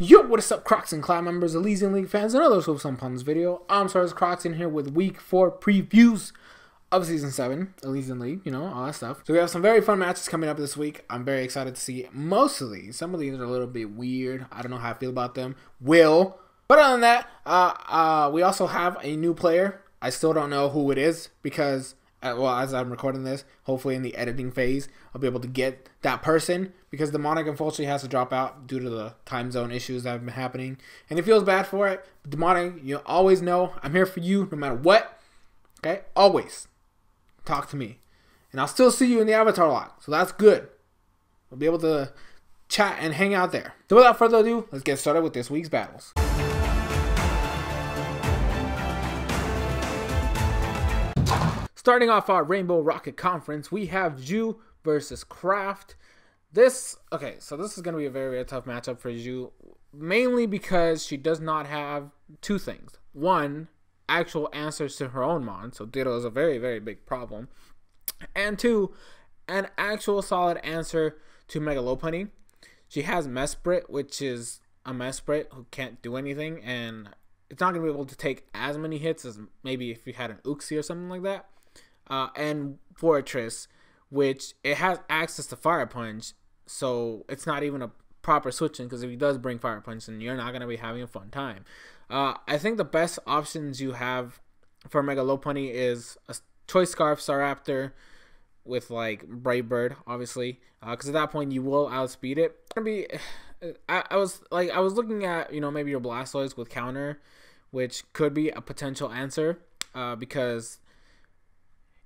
Yo, what is up, Crocs and Cloud members, Elysian League fans, and others who've some on this video. I'm SoresanCrockxen here with Week 4 previews of Season 7, Elysian League, you know, all that stuff. So we have some very fun matches coming up this week. I'm very excited to see most of these. Some of these are a little bit weird. I don't know how I feel about them. But other than that, we also have a new player. I still don't know who it is because, well, as I'm recording this, hopefully in the editing phase, I'll be able to get that person because the Demonic unfortunately has to drop out due to the time zone issues that have been happening. And it feels bad for it. But Demonic, you always know I'm here for you no matter what. Okay? Always. Talk to me. And I'll still see you in the avatar lock. So that's good. We'll be able to chat and hang out there. So without further ado, let's get started with this week's battles. Starting off our Rainbow Rocket Conference, we have Zhu versus Kraft. So this is going to be a very, very tough matchup for Zhu, mainly because she does not have two things. One, actual answers to her own mon, so Ditto is a very, very big problem. And two, an actual solid answer to Megalopony. She has Mesprit, which is a Mesprit who can't do anything, and it's not going to be able to take as many hits as maybe if you had an Uxie or something like that. And Fortress, which it has access to Fire Punch, so it's not even a proper switching, because if he does bring Fire Punch, then you're not going to be having a fun time. I think the best options you have for Megalopony is a Choice Scarf Staraptor with like Brave Bird, obviously, because at that point you will outspeed it. I was looking at, you know, maybe your Blastoise with counter, which could be a potential answer, because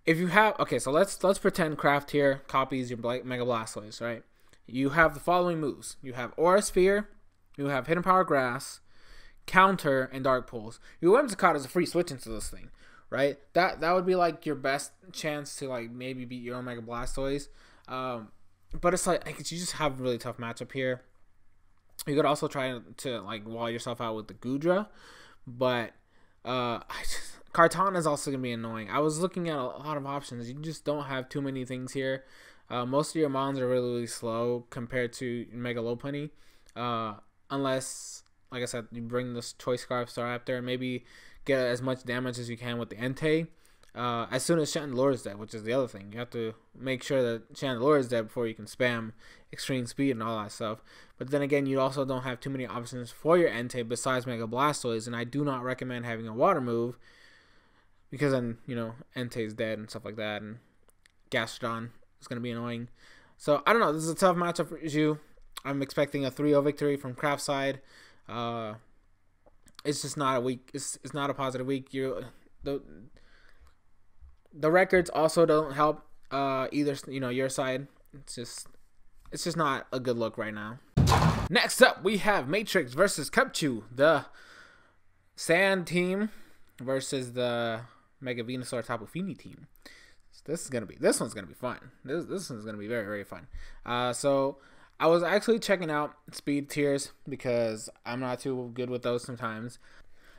if you have, okay, so let's pretend Kraft here copies your Mega Blastoise, right? You have the following moves. You have Aura Sphere, you have Hidden Power Grass, Counter, and Dark Pulse. Your Whimsicott is a free switch into this thing, right? That would be like your best chance to like maybe beat your own Mega Blastoise. But it's like you just have a really tough matchup here. You could also try to like wall yourself out with the Goodra, but Kartana is also going to be annoying. I was looking at a lot of options. You just don't have too many things here. Most of your mons are really, really slow compared to Megalopony. Unless, like I said, you bring this Choice Scarf Staraptor and maybe get as much damage as you can with the Entei. As soon as Chandelure is dead, which is the other thing. You have to make sure that Chandelure is dead before you can spam Extreme Speed and all that stuff. But then again, you also don't have too many options for your Entei besides Mega Blastoise, and I do not recommend having a water move, because then, you know, Entei's dead and stuff like that, and Gastrodon is going to be annoying. So, I don't know. This is a tough matchup for Zhu. I'm expecting a 3-0 victory from Kraft's side. It's just not a week. It's not a positive week. The records also don't help either, you know, your side. It's just not a good look right now. Next up, we have Matrix versus Cupchew, the Sand team versus the Mega Venusaur Tapu Fini team. So this one's gonna be fun. This one's gonna be very, very fun. So I was actually checking out speed tiers because I'm not too good with those sometimes.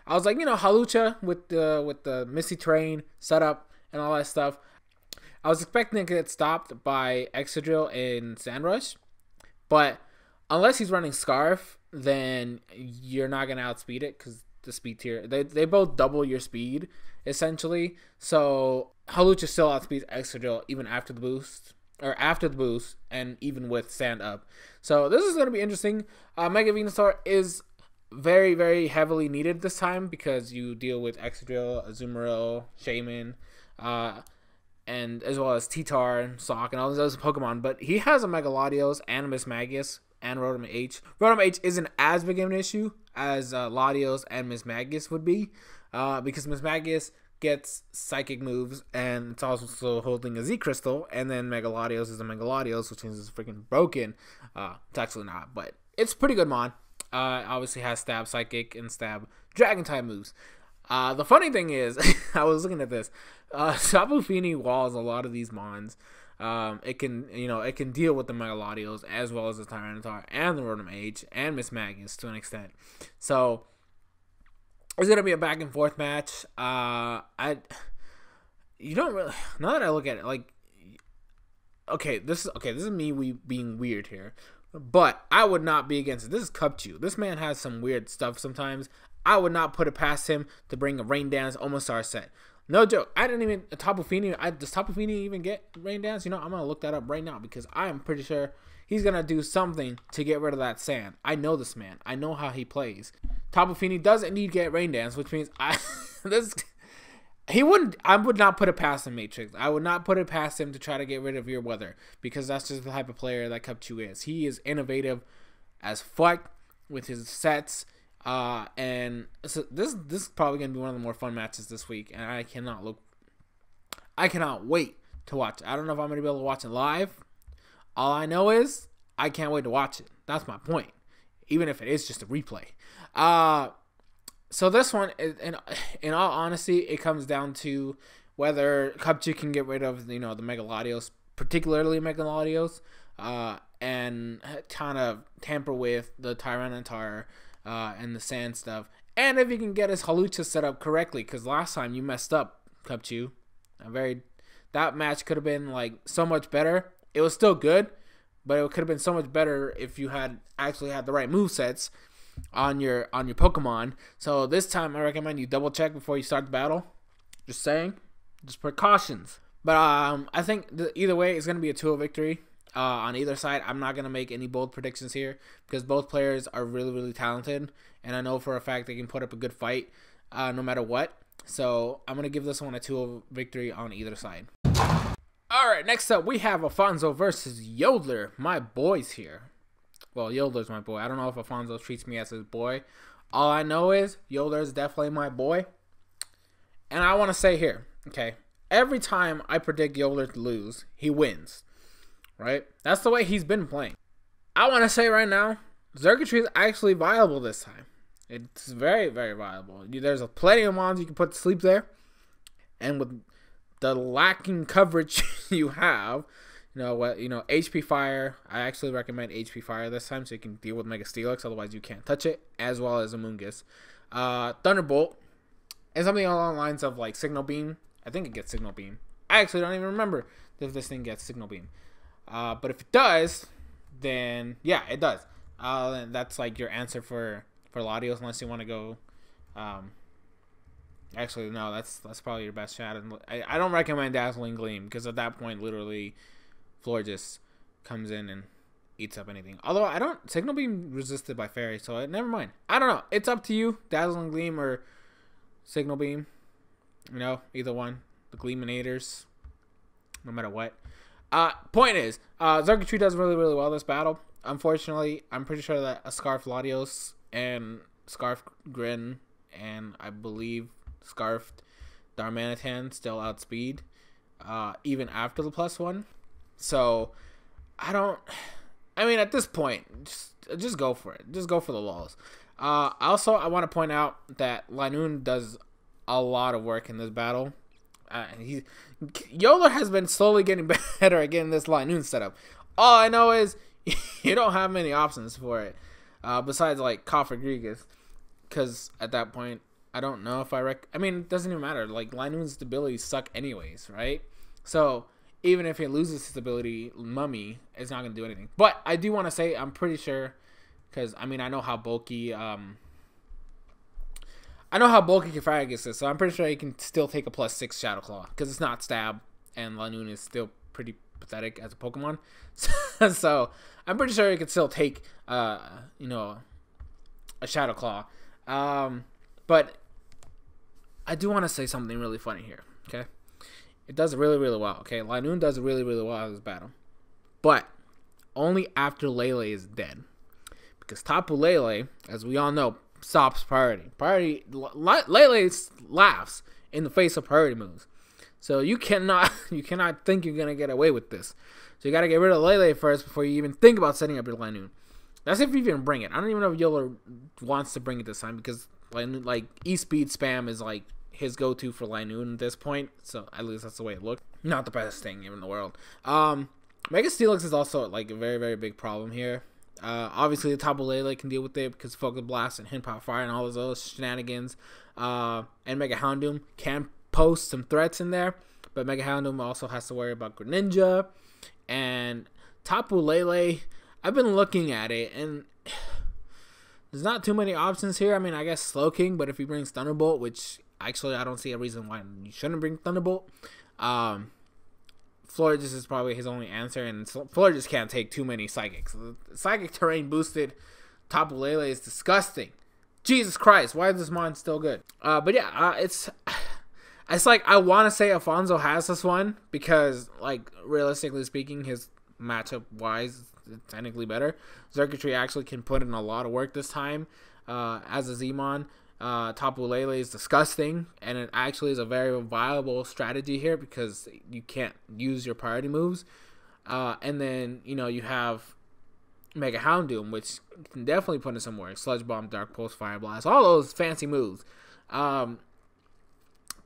I was like, you know, Halucha with the Misty Terrain setup and all that stuff. I was expecting to get stopped by Excadrill in Sandrush, but unless he's running Scarf, then you're not gonna outspeed it because the speed tier, they both double your speed essentially. So Halucha still outspeeds Excadrill even after the boost, and even with Sand up. So this is gonna be interesting. Mega Venusaur is very, very heavily needed this time because you deal with Excadrill, Azumarill, Shaman, and as well as T-Tar and Sock and all those other Pokemon. But he has a Mega Latios and a Mismagius and Rotom H. Rotom H isn't as big of an issue as Latios and Mismagius would be, because Mismagius gets psychic moves and it's also holding a Z Crystal, and then Mega Latios is a Mega Latios, which is freaking broken. It's actually not, but it's pretty good mon. Obviously has Stab Psychic and Stab Dragon type moves. The funny thing is, I was looking at this. Tapu Fini walls a lot of these mons. It can deal with the Mega Latios as well as the Tyranitar and the Rotom H and Mismagius to an extent. So it's gonna be a back and forth match. You don't really, now that I look at it, like, this is me being weird here, But I would not be against it. This is Cupchew. This man has some weird stuff sometimes. I would not put it past him to bring a Rain Dance Omastar set. No joke. I didn't even Tapu Fini. Does Tapu Fini even get Rain Dance? You know, I'm gonna look that up right now because I am pretty sure he's gonna do something to get rid of that sand. I know this man. I know how he plays. Tapu Fini does indeed get Rain Dance, which means I would not put it past him, Matrix. I would not put it past him to try to get rid of your weather because that's just the type of player that Cupchew is. He is innovative as fuck with his sets. And so this is probably gonna be one of the more fun matches this week, and I cannot wait to watch it. I don't know if I'm gonna be able to watch it live. All I know is I can't wait to watch it. That's my point, even if it is just a replay. So this one, in all honesty, it comes down to whether Cupchew can get rid of the Mega Latios, particularly Mega Latios, and kind of tamper with the Tyranitar. And the sand stuff, and if he can get his Halucha set up correctly, because last time you messed up, Cupchew. That match could have been like so much better. It was still good, but it could have been so much better if you had actually had the right movesets on your Pokemon. So this time I recommend you double check before you start the battle. Just saying, just precautions. But I think either way it's gonna be a 2-0 victory. On either side. I'm not going to make any bold predictions here because both players are really, really talented, and I know for a fact they can put up a good fight no matter what. So I'm going to give this one a 2-0 victory on either side. Alright, next up we have Alfonso versus Yodeler, my boys here. Well, Yodeler's my boy. I don't know if Alfonso treats me as his boy. All I know is Yodeler's definitely my boy. And I want to say here, okay, every time I predict Yodeler to lose, he wins. Right? That's the way he's been playing. I want to say right now, Xurkitree is actually viable this time. It's very, very viable. There's plenty of mons you can put to sleep there. And with the lacking coverage you have, HP Fire, I actually recommend HP Fire this time so you can deal with Mega Steelix, otherwise you can't touch it, as well as Amoonguss. Thunderbolt, and something along the lines of like Signal Beam. I think it gets Signal Beam. I actually don't even remember if this thing gets Signal Beam. But if it does, then yeah, it does. And that's like your answer for Latios, unless you want to go. Actually, no, that's probably your best shot. And I don't recommend Dazzling Gleam because at that point, literally, Floor just comes in and eats up anything. Although I don't Signal Beam resisted by Fairy, so never mind. I don't know. It's up to you, Dazzling Gleam or Signal Beam. Either one. The Gleaminators, no matter what. Point is, Xurkitree does really, really well this battle. Unfortunately, I'm pretty sure that a Scarf Latios and Scarf Grin and I believe Scarfed Darmanitan still outspeed, even after the +1. So, at this point, just go for it. Just go for the lulz. Also, I want to point out that Linoon does a lot of work in this battle. Yodeler has been slowly getting better at getting this Linoon setup. All I know is you don't have many options for it besides like Cofagrigus, because at that point I don't know if it doesn't even matter. Like Linoon's abilities suck anyways, right? So even if it loses its ability, Mummy is not gonna do anything. But I do want to say I'm pretty sure, because I know how bulky Cofagrigus is, so I'm pretty sure he can still take a +6 Shadow Claw because it's not Stab, and Linoon is still pretty pathetic as a Pokemon. So I'm pretty sure he could still take, a Shadow Claw. But I do want to say something really funny here. Okay, it does really, really well. Okay, Linoon does really, really well in this battle, but only after Lele is dead, because Tapu Lele, as we all know, stops priority. Lele laughs in the face of priority moves. So you cannot think you're gonna get away with this. So you gotta get rid of Lele first before you even think about setting up your Linoon. That's if you even bring it. I don't even know if Yodeler wants to bring it this time because like E-Speed spam is like his go-to for Linoon at this point. So at least that's the way it looked. Not the best thing in the world. Mega Steelix is also like a very, very big problem here. Obviously, the Tapu Lele can deal with it because Focus Blast and Hint Pop Fire and all those other shenanigans. And Mega Houndoom can post some threats in there, but Mega Houndoom also has to worry about Greninja. And Tapu Lele, I've been looking at it, and there's not too many options here. I mean, I guess Slow King, but if he brings Thunderbolt, which actually I don't see a reason why you shouldn't bring Thunderbolt. Florges is probably his only answer, and Florges can't take too many Psychics. The Psychic Terrain boosted Tapu Lele is disgusting. Jesus Christ, why is this mon still good? But yeah, it's like I want to say Alfonso has this one because, like, realistically speaking, his matchup wise is technically better. Xurkitree actually can put in a lot of work this time as a Z-Mon. Tapu Lele is disgusting, and it actually is a very viable strategy here because you can't use your priority moves. And then, you know, you have Mega Houndoom, which can definitely put in some work. Sludge Bomb, Dark Pulse, Fire Blast, all those fancy moves. But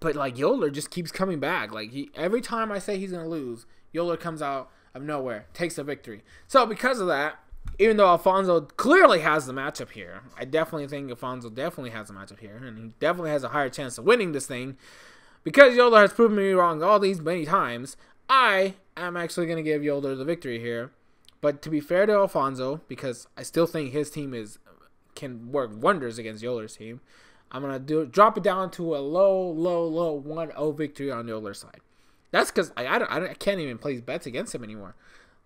like Yoler just keeps coming back. Like every time I say he's gonna lose, Yoler comes out of nowhere, takes the victory. So because of that, even though Alfonso clearly has the matchup here, I definitely think Alfonso definitely has the matchup here, and he definitely has a higher chance of winning this thing. Because Yoler has proven me wrong all these many times, I am actually gonna give Yoler the victory here. But to be fair to Alfonso, because I still think his team can work wonders against Yoler's team, I'm going to drop it down to a low 1-0 victory on Yoler's side. That's because I can't even place bets against him anymore.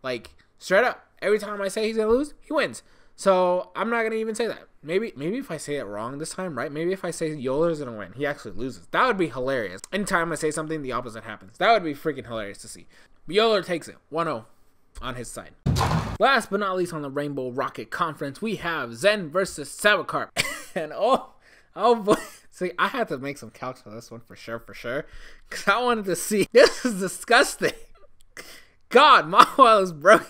Like, straight up, every time I say he's going to lose, he wins. So I'm not going to even say that. Maybe if I say it wrong this time, right? Maybe if I say Yoler's going to win, he actually loses. That would be hilarious. Anytime I say something, the opposite happens. That would be freaking hilarious to see. But Yoler takes it, 1-0 on his side. Last but not least on the Rainbow Rocket Conference, we have Zen versus Sabacarp. And oh boy. See, I had to make some calcs for this one for sure. Because I wanted to see. This is disgusting. God, Mawile is broken.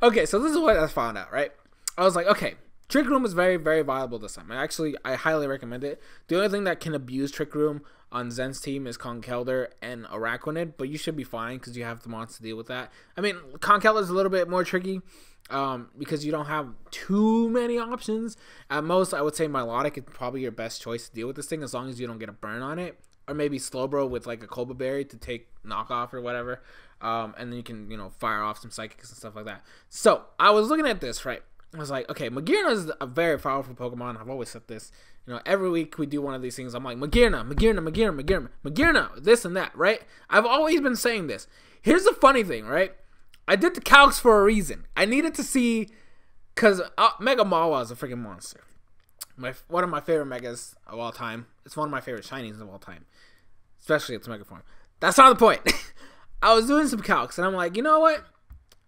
Okay, so this is what I found out, right? I was like, okay, Trick Room is very, very viable this time. I highly recommend it. The only thing that can abuse Trick Room on Zen's team is Conkeldurr and Araquanid, but you should be fine because you have the mons to deal with that. I mean, Conkeldurr is a little bit more tricky because you don't have too many options. At most, I would say Milotic is probably your best choice to deal with this thing as long as you don't get a burn on it. Or maybe Slowbro with like a Cobra Berry to take knockoff or whatever. And then you can, you know, fire off some Psychics and stuff like that. So, I was looking at this, right? I was like, okay, Magearna is a very powerful Pokemon. I've always said this. You know, every week we do one of these things. I'm like, Magearna, this and that, right? I've always been saying this. Here's the funny thing, right? I did the calcs for a reason. I needed to see, because Mega Mawile is a freaking monster. One of my favorite Megas of all time. It's one of my favorite Shinies of all time. Especially its Mega form. That's not the point. I was doing some calcs, and I'm like, you know what?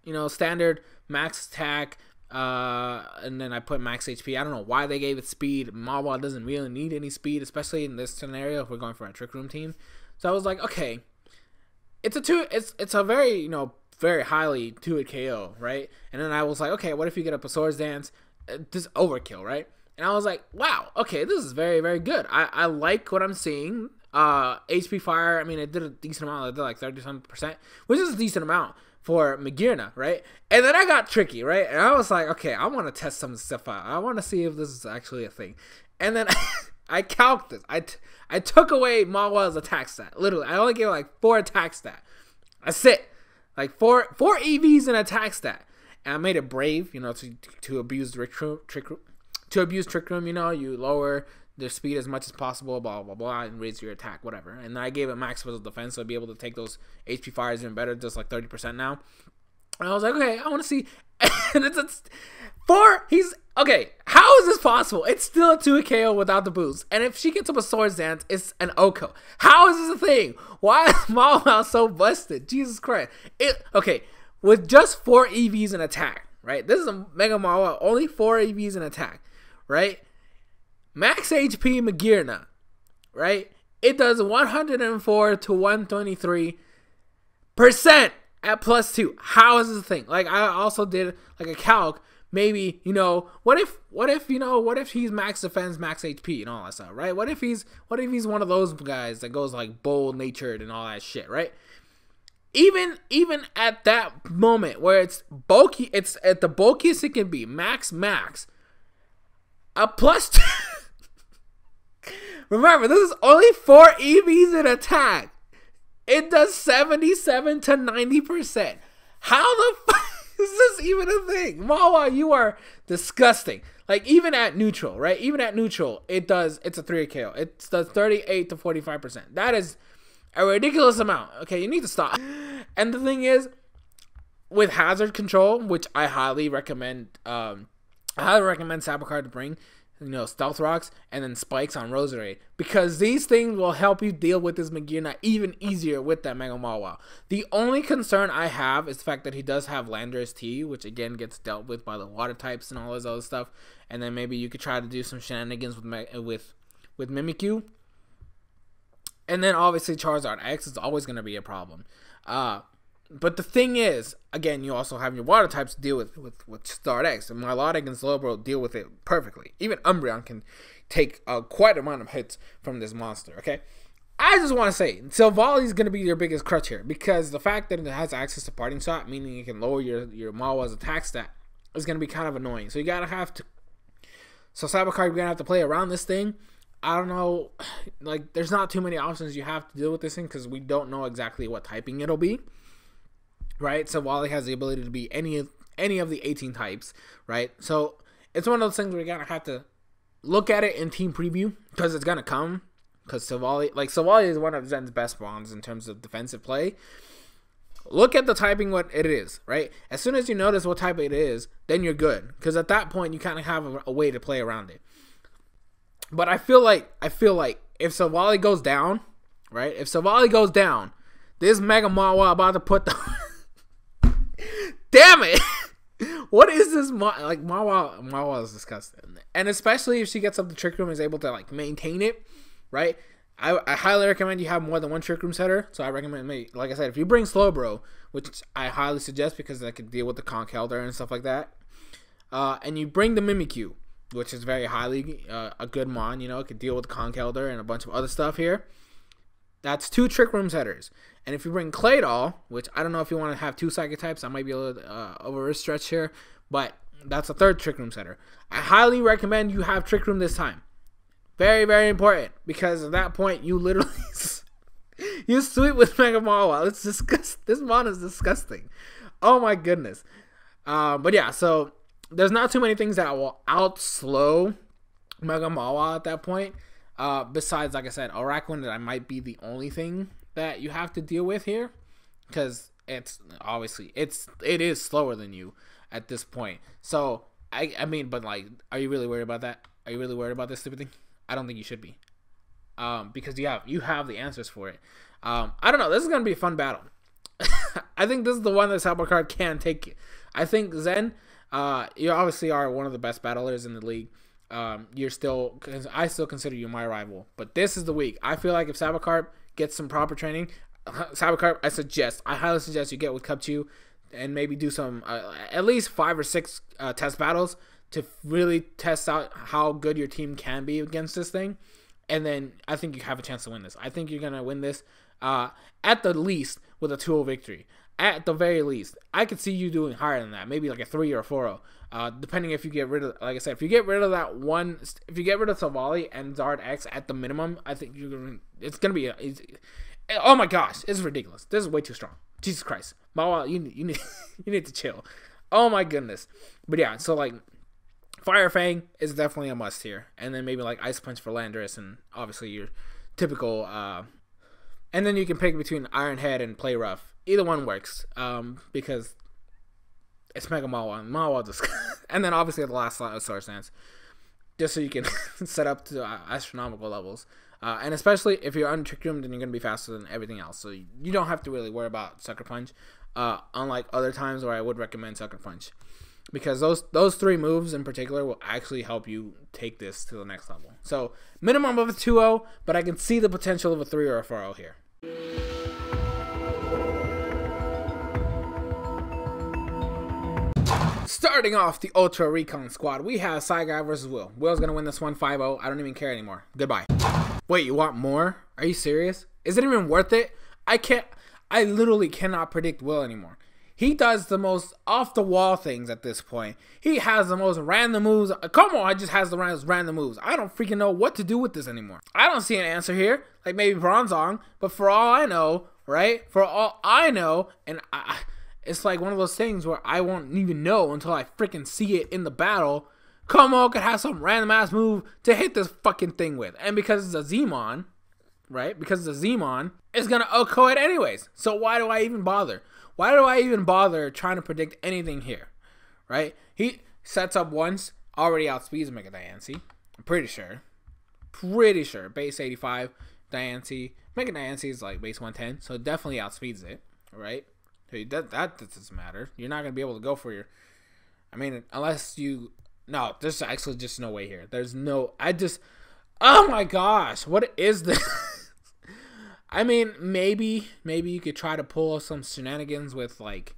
You know, standard max attack, and then I put max HP. I don't know why they gave it speed. Mawile doesn't really need any speed, especially in this scenario if we're going for a Trick Room team. So I was like, okay, it's a very, you know, very highly 2-hit KO, right? And then I was like, okay, what if you get up a Swords Dance? This overkill, right? And I was like, wow, okay, this is very, very good. I like what I'm seeing. HP Fire, I mean, it did a decent amount. It did like 30%, which is a decent amount for Magearna, right? And then I got tricky, right? And I was like, okay, I want to test some stuff out. I want to see if this is actually a thing. And then I calced this. I took away Mawile's attack stat. Literally, I only gave it like 4 attack stat. That's it. Like 4 EVs and attack stat. And I made it brave, you know, to abuse Trick Room, you know, you lower their speed as much as possible, blah, blah, blah, and raise your attack, whatever. And then I gave it max physical defense, so I'd be able to take those HP fires even better, just like 30% now. And I was like, okay, I want to see. And it's 4. Okay, how is this possible? It's still a 2 KO without the boost. And if she gets up a Swords Dance, it's an OHKO. How is this a thing? Why is Mawile so busted? Jesus Christ. Okay, with just 4 EVs in attack, right? This is a Mega Mawile, only 4 EVs in attack, right? Max HP Magearna, right? It does 104 to 123% at +2. How is this a thing? Like, I also did like a calc. Maybe, you know, what if he's max defense, max HP and all that stuff, right? What if he's one of those guys that goes like bold natured and all that shit, right? Even at that moment where it's bulky, it's at the bulkiest it can be, max, a +2. Remember, this is only 4 EVs in attack. It does 77 to 90%. How the fuck? Is this even a thing? Mawa, you are disgusting. Like, even at neutral, right? Even at neutral, it's a 3 KO. It does 38 to 45%. That is a ridiculous amount. Okay, you need to stop. And the thing is, with hazard control, which I highly recommend, Sabacard to bring, stealth rocks and then spikes on Rosary, because these things will help you deal with this Magearna even easier with that Mega Mawa. The only concern I have is the fact that he does have Landorus T, which again gets dealt with by the water types and all this other stuff, and then maybe you could try to do some shenanigans with Mimikyu, and then obviously Charizard X is always going to be a problem. But the thing is, again, you also have your water types to deal with Charizard X. And Milotic and Slowbro deal with it perfectly. Even Umbreon can take quite an amount of hits from this monster, okay? I just want to say, Silvally is going to be your biggest crutch here. Because the fact that it has access to Parting Shot, meaning it can lower your Mawa's attack stat, is going to be kind of annoying. So you got to have to... So Sabacard, you're going to have to play around this thing. I don't know. Like, there's not too many options you have to deal with this thing, because we don't know exactly what typing it'll be. Right, so Wally has the ability to be any of the 18 types, right? So it's one of those things where you're gonna have to look at it in team preview, because it's gonna come. Because Silvally is one of Zen's best bonds in terms of defensive play. Look at the typing, what it is, right? As soon as you notice what type it is, then you're good, because at that point you kind of have a way to play around it. But I feel like if Silvally goes down, right? If Silvally goes down, this Mega Mawa about to put the damn it! What is this? Mawa is disgusting. And especially if she gets up the Trick Room and is able to, like, maintain it, right? I highly recommend you have more than one Trick Room setter. So I recommend, like I said, if you bring Slowbro, which I highly suggest because I could deal with the Conkeldurr and stuff like that, and you bring the Mimikyu, which is very highly a good mon, it could deal with Conkeldurr and a bunch of other stuff here. That's 2 Trick Room setters. And if you bring Claydol, which I don't know if you want to have 2 Psychic types, I might be a little over a stretch here, but that's a 3rd Trick Room setter. I highly recommend you have Trick Room this time. Very, very important, because at that point, you literally you sweep with Mega Mawa. It's disgusting. This mon is disgusting. Oh my goodness. But yeah, so there's not too many things that will outslow Mega Mawa at that point. Besides, like I said, Araquanid, that might be the only thing that you have to deal with here, because it is slower than you at this point. So I mean, but like, are you really worried about that? Are you really worried about this stupid thing? I don't think you should be, because you have the answers for it. I don't know. This is gonna be a fun battle. I think this is the one that Sabacard can take. I think Zen, you obviously are one of the best battlers in the league. I still consider you my rival, but this is the week. I feel like if Sabacard gets some proper training, Sabacard, I highly suggest you get with Cubchoo and maybe do some at least 5 or 6 test battles to really test out how good your team can be against this thing, and then I think you have a chance to win this. I think you're gonna win this at the least with a 2-0 victory. At the very least, I could see you doing higher than that, maybe like a 3 or a 4-0, depending if you get rid of, like I said, if you get rid of that one, if you get rid of Silvally and Zard X at the minimum, I think it's gonna be oh my gosh, it's ridiculous. This is way too strong. Jesus Christ, Mawa, you need you need to chill. Oh my goodness. But yeah, so like Fire Fang is definitely a must here, and then maybe like Ice Punch for Landorus, and obviously your typical, and then you can pick between Iron Head and Play Rough. Either one works, because it's Mega Mawa. Mawa just, and then obviously the last slot of Soresans, just so you can set up to astronomical levels. And especially if you're on Trick Room, then you're gonna be faster than everything else. So you don't have to really worry about Sucker Punch, unlike other times where I would recommend Sucker Punch, because those 3 moves in particular will actually help you take this to the next level. So minimum of a 2-0, but I can see the potential of a 3 or a 4-0 here. Starting off the Ultra Recon squad, we have Saigai versus Will. Will's going to win this one 5-0. I don't even care anymore. Goodbye. Wait, you want more? Are you serious? Is it even worth it? I literally cannot predict Will anymore. He does the most off-the-wall things at this point. He has the most random moves. Come on, I just has the most random moves. I don't freaking know what to do with this anymore. I don't see an answer here. Like maybe Bronzong, but for all I know, right? For all I know, and it's like one of those things where I won't even know until I freaking see it in the battle. Como could have some random ass move to hit this fucking thing with. And because it's a Z-Mon, right? Because it's a Z-Mon, it's going to OHKO it anyways. So why do I even bother? Why do I even bother trying to predict anything here? Right? He sets up once, already outspeeds Mega Diancie. I'm pretty sure. Pretty sure. Base 85, Diancie. Mega Diancie is like base 110, so it definitely outspeeds it, right? That doesn't matter. You're not going to be able to go for your... I mean, unless you... No, there's actually just no way here. There's no... Oh my gosh, what is this? I mean, maybe you could try to pull some shenanigans with, like,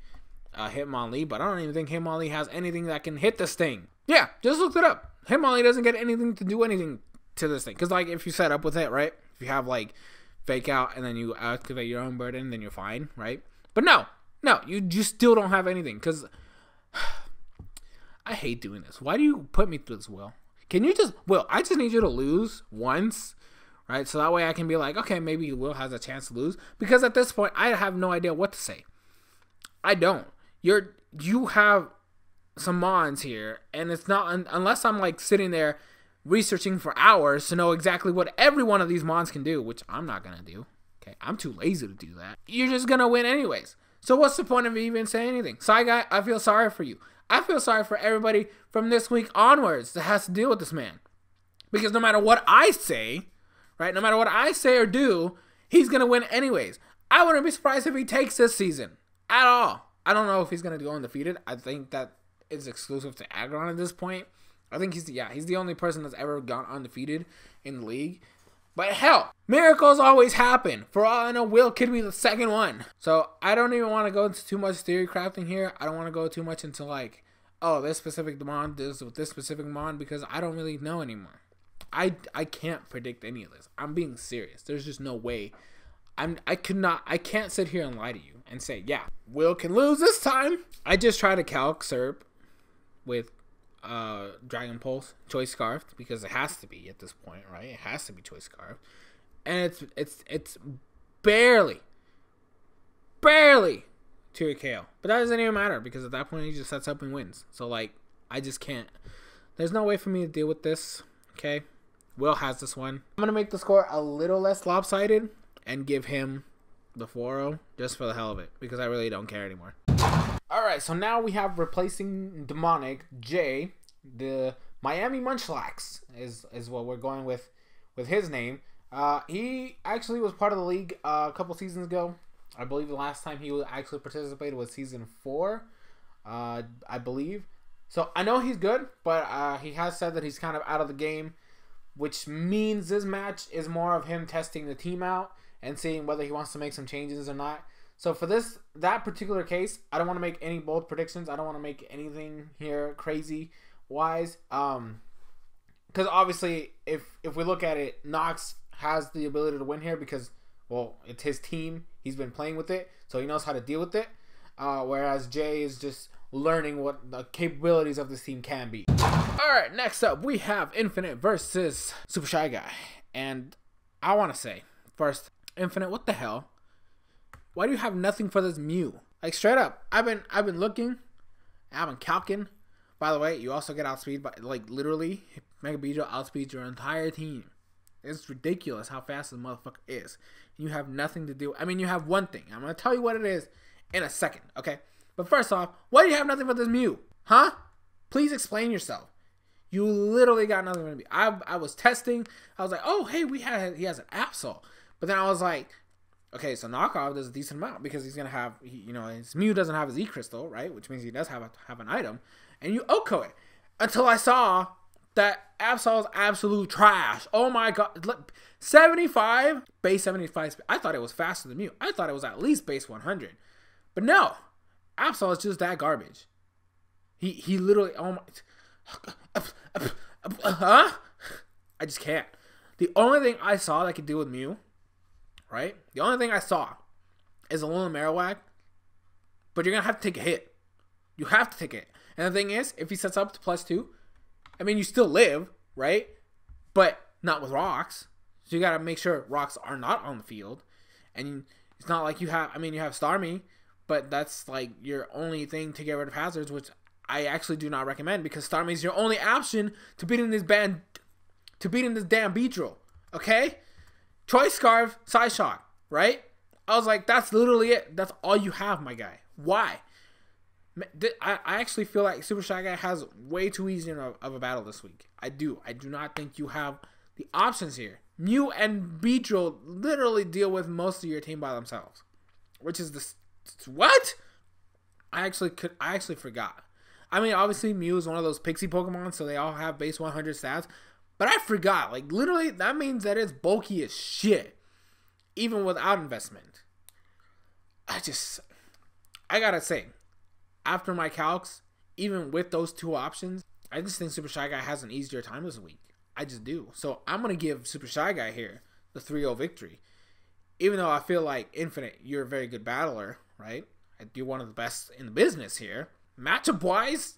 Hitmonlee, but I don't even think Hitmonlee has anything that can hit this thing. Yeah, just looked it up. Hitmonlee doesn't get anything to do anything to this thing. Because, like, if you set up with it, right? If you have, like, Fake Out and then you activate your own burden, then you're fine, right? But no, you still don't have anything. Because I hate doing this. Why do you put me through this, Will? Can you just... Will, I just need you to lose once, right? So that way I can be like, okay, maybe Will has a chance to lose. Because at this point, I have no idea what to say. I don't. You have some mons here, and it's not... Unless I'm, like, sitting there researching for hours to know exactly what every one of these mons can do, which I'm not going to do. Okay, I'm too lazy to do that. You're just going to win anyways. So what's the point of me even saying anything? Side Guy, I feel sorry for you. I feel sorry for everybody from this week onwards that has to deal with this man. Because no matter what I say, right, no matter what I say or do, he's going to win anyways. I wouldn't be surprised if he takes this season at all. I don't know if he's going to go undefeated. I think that is exclusive to Aggron at this point. I think he's the only person that's ever gone undefeated in the league. But hell, miracles always happen. For all I know, Will could be the second one. So I don't even want to go into too much theory crafting here. I don't want to go too much into like, oh, this specific mon does with this specific mon, because I don't really know anymore. I can't predict any of this. I'm being serious. There's just no way. I can't sit here and lie to you and say, yeah, Will can lose this time. I just try to calc Serp with Dragon Pulse, Choice Scarf, because it has to be at this point, right? It has to be Choice Scarf. And it's barely to a KO. But that doesn't even matter, because at that point he just sets up and wins. So like, I just can't. There's no way for me to deal with this. Okay, Will has this one. I'm gonna make the score a little less lopsided and give him the 4-0 just for the hell of it, because I really don't care anymore. Alright, so now we have replacing Demonic J. The Miami Munchlax is what we're going with his name. He actually was part of the league a couple seasons ago. I believe the last time he actually participated was season 4, I believe. So I know he's good, but he has said that he's kind of out of the game, which means this match is more of him testing the team out and seeing whether he wants to make some changes or not. So for that particular case, I don't want to make any bold predictions. I don't want to make anything here crazy wise. Because obviously, if we look at it, Nox has the ability to win here because, well, it's his team. He's been playing with it, so he knows how to deal with it. Whereas Jay is just learning what the capabilities of this team can be. Alright, next up, we have Infinite versus Super Shy Guy. And I want to say, first, Infinite, what the hell? Why do you have nothing for this Mew? Like, straight up, I've been looking, I've been calcing. By the way, you also get outspeed by, like, literally, Mega Beedrill outspeeds your entire team. It's ridiculous how fast this motherfucker is. You have nothing to do. I mean, you have one thing. I'm going to tell you what it is in a second, okay? But first off, why do you have nothing for this Mew? Huh? Please explain yourself. You literally got nothing for me. I was testing. I was like, oh, hey, he has an Absol. But then I was like, okay, so knockoff does a decent amount because he's going to have, his Mew doesn't have his E-Crystal, right? Which means he does have an item. And you OHKO it. Until I saw that Absol is absolute trash. Oh my god. 75? Base 75. I thought it was faster than Mew. I thought it was at least base 100. But no. Absol is just that garbage. He literally, oh my. Huh? I just can't. The only thing I saw that could deal with Mew, right? The only thing I saw is a little Marowak, but you're going to have to take a hit. You have to take it. And the thing is, if he sets up to +2, I mean, you still live, right? But not with rocks. So you got to make sure rocks are not on the field. And it's not like you have, I mean, you have Starmie, but that's like your only thing to get rid of hazards, which I actually do not recommend, because Star Mage is your only option to beating this damn Beedrill. Okay? Choice Scarf, Side Shot, right? I was like, that's literally it. That's all you have, my guy. Why? I actually feel like Super Shy Guy has way too easy of a battle this week. I do not think you have the options here. Mew and Beedrill literally deal with most of your team by themselves, which is this. What? I actually forgot. I mean, obviously Mew is one of those pixie Pokemon, so they all have base 100 stats. But I forgot. Like, literally, that means that it's bulky as shit, even without investment. I gotta say, after my calcs, even with those two options, I just think Super Shy Guy has an easier time this week. I just do. So I'm going to give Super Shy Guy here the 3-0 victory. Even though I feel like Infinite, you're a very good battler, right? You're one of the best in the business here. Matchup-wise,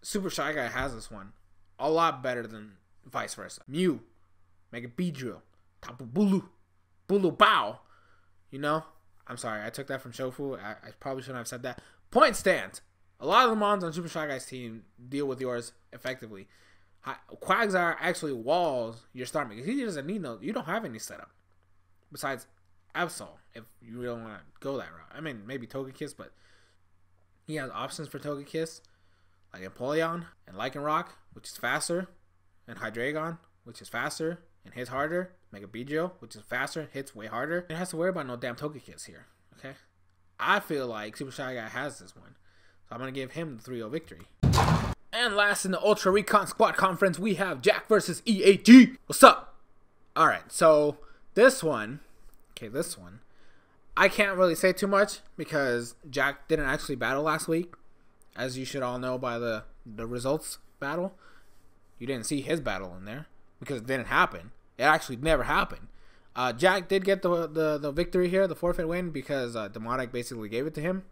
Super Shy Guy has this one a lot better than vice versa. Mew, Mega Beedrill, Tapu Bulu, Bulu Bow. You know? I'm sorry, I took that from Shofu. I probably shouldn't have said that. Point stands. A lot of the mons on Super Shy Guy's team deal with yours effectively. Quagsire actually walls your start because he doesn't need no. You don't have any setup besides Absol if you really want to go that route. I mean, maybe Togekiss, but he has options for Togekiss like Empoleon and Lycanroc, which is faster, and Hydreigon, which is faster and hits harder. Mega Beedrill, which is faster, hits way harder. It has to worry about no damn Togekiss here. Okay, I feel like Super Shy Guy has this one, so I'm gonna give him the 3-0 victory. And last in the Ultra Recon Squad Conference, we have Jack versus EAG. What's up? All right, so this one, I can't really say too much because Jack didn't actually battle last week, as you should all know by the results battle. You didn't see his battle in there because it didn't happen. It actually never happened. Jack did get the victory here, the forfeit win, because Demonic basically gave it to him.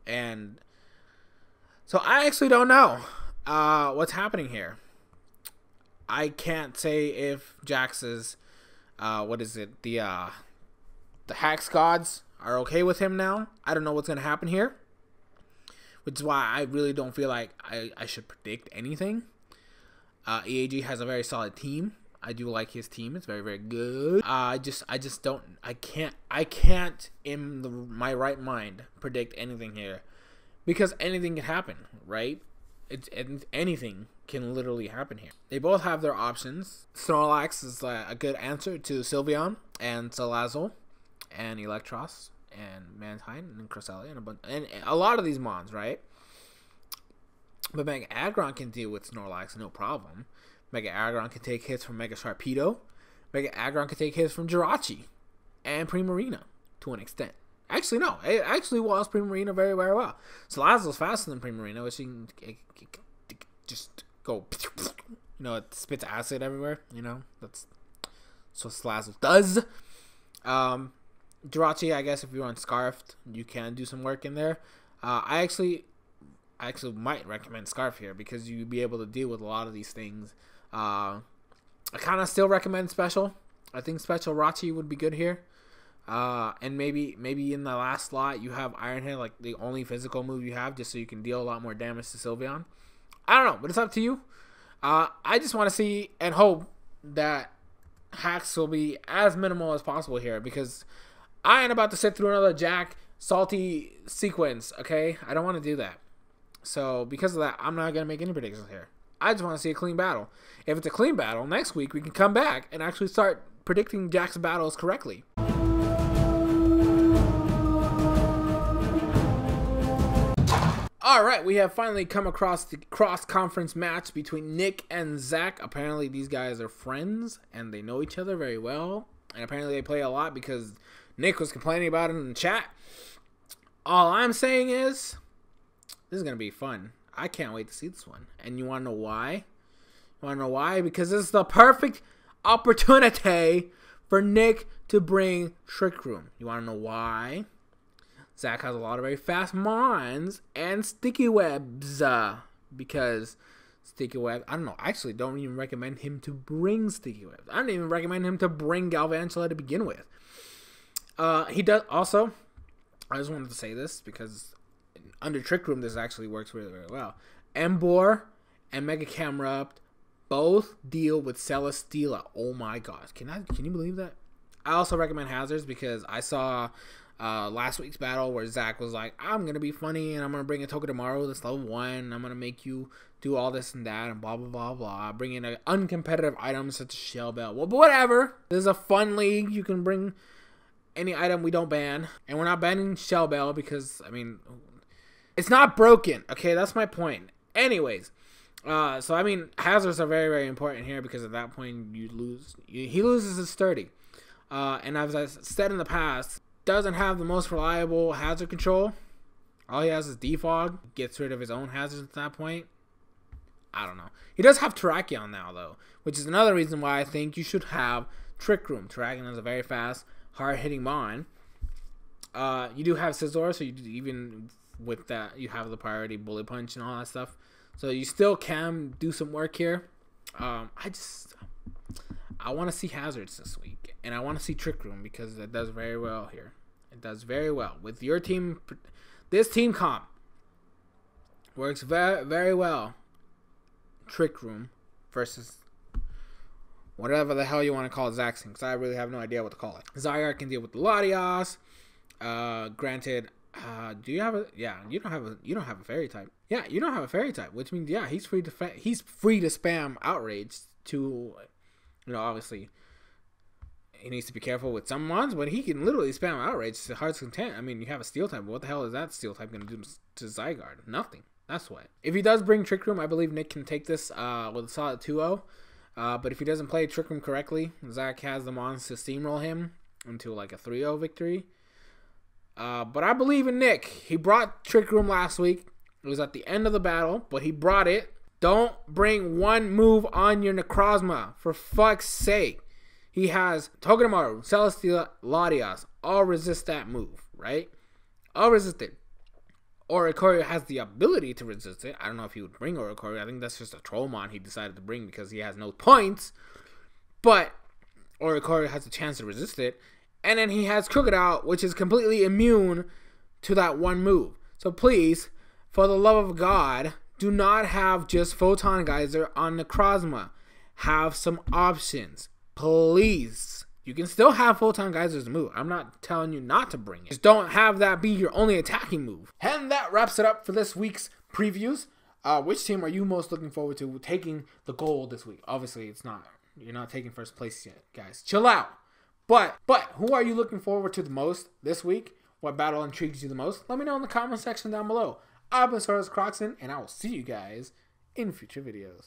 And so I actually don't know what's happening here. I can't say if Jax's the Hax Gods are okay with him now. I don't know what's gonna happen here, which is why I really don't feel like I should predict anything. EAG has a very solid team. I do like his team. It's very, very good. I can't in my right mind predict anything here, because anything can happen, right? Anything can literally happen here. They both have their options. Snorlax is a good answer to Sylveon and Salazzle and Electros and Mantine and Cresselia and a lot of these mons, right? But Mega Aggron can deal with Snorlax no problem. Mega Aggron can take hits from Mega Sharpedo. Mega Aggron can take hits from Jirachi and Primarina to an extent. Actually, no. It actually was Primarina very, very well. Salazzle's faster than Primarina, which can just go, you know, it spits acid everywhere, you know. That's what Salazzle does. Jirachi, I guess if you're on Scarfed, you can do some work in there. I actually might recommend Scarf here because you'd be able to deal with a lot of these things. I kind of still recommend Special. I think Special Rachi would be good here. And maybe in the last slot you have Iron Head, like the only physical move you have, just so you can deal a lot more damage to Sylveon. I don't know, but it's up to you. I just want to see and hope that hacks will be as minimal as possible here, because I ain't about to sit through another Jack salty sequence, okay? I don't want to do that. So because of that, I'm not going to make any predictions here. I just want to see a clean battle. If it's a clean battle, next week we can come back and actually start predicting Jack's battles correctly. Alright, we have finally come across the cross-conference match between Nick and Zach. Apparently these guys are friends and they know each other very well. And apparently they play a lot because Nick was complaining about it in the chat. All I'm saying is, this is going to be fun. I can't wait to see this one. And you want to know why? You want to know why? Because this is the perfect opportunity for Nick to bring Trick Room. You want to know why? Zach has a lot of very fast mons and sticky webs. Because sticky web, I don't know. I actually don't even recommend him to bring sticky webs. I don't even recommend him to bring Galvantula to begin with. He does also, I just wanted to say this because under Trick Room, this actually works really, really well. Embor and Mega Camera both deal with Celesteela. Oh my gosh. Can you believe that? I also recommend Hazards because I saw last week's battle where Zach was like, I'm going to be funny and I'm going to bring a token tomorrow that's level 1. I'm going to make you do all this and that and blah, blah, blah, blah. Bring in an uncompetitive item such as Shell Bell. Well, but whatever. This is a fun league. You can bring any item we don't ban. And we're not banning Shell Bell because, I mean, it's not broken. Okay, that's my point. Anyways. So, I mean, hazards are very, very important here because at that point you lose. He loses his 30. And as I said in the past, doesn't have the most reliable hazard control. All he has is defog. Gets rid of his own hazards at that point. I don't know. He does have Terrakion now, though, which is another reason why I think you should have Trick Room. Terrakion is a very fast, hard-hitting mon. You do have Scizor, so you even with that, you have the priority Bullet Punch and all that stuff. So you still can do some work here. I want to see Hazards this week. And I want to see Trick Room because it does very well here. It does very well. With your team, this team comp works very, very well. Trick Room versus whatever the hell you want to call Zaxxon. Because I really have no idea what to call it. Zygarde can deal with the Latias. Granted, do you have a... Yeah, you don't have a fairy type. Yeah, you don't have a fairy type, which means, yeah, he's free to spam Outrage to, you know, obviously, he needs to be careful with some mons, but he can literally spam Outrage to Heart's Content. I mean, you have a Steel type, but what the hell is that Steel type going to do to Zygarde? Nothing. That's why. If he does bring Trick Room, I believe Nick can take this with a solid 2-0. But if he doesn't play Trick Room correctly, Zach has the mons to steamroll him into like a 3-0 victory. But I believe in Nick. He brought Trick Room last week. It was at the end of the battle, but he brought it. Don't bring one move on your Necrozma, for fuck's sake. He has Togedemaru, Celesteela, Latias. All resist that move, right? All resist it. Oricorio has the ability to resist it. I don't know if he would bring Oricorio. I think that's just a Trollmon he decided to bring because he has no points. But Oricorio has a chance to resist it. And then he has Crocodile, which is completely immune to that one move. So please, for the love of God, do not have just Photon Geyser on Necrozma. Have some options. Please. You can still have Photon Geyser as a move. I'm not telling you not to bring it. Just don't have that be your only attacking move. And that wraps it up for this week's previews. Which team are you most looking forward to taking the gold this week? Obviously, it's not. You're not taking first place yet, guys. Chill out. But who are you looking forward to the most this week? What battle intrigues you the most? Let me know in the comment section down below. I've been SoresanCrockxen, and I will see you guys in future videos.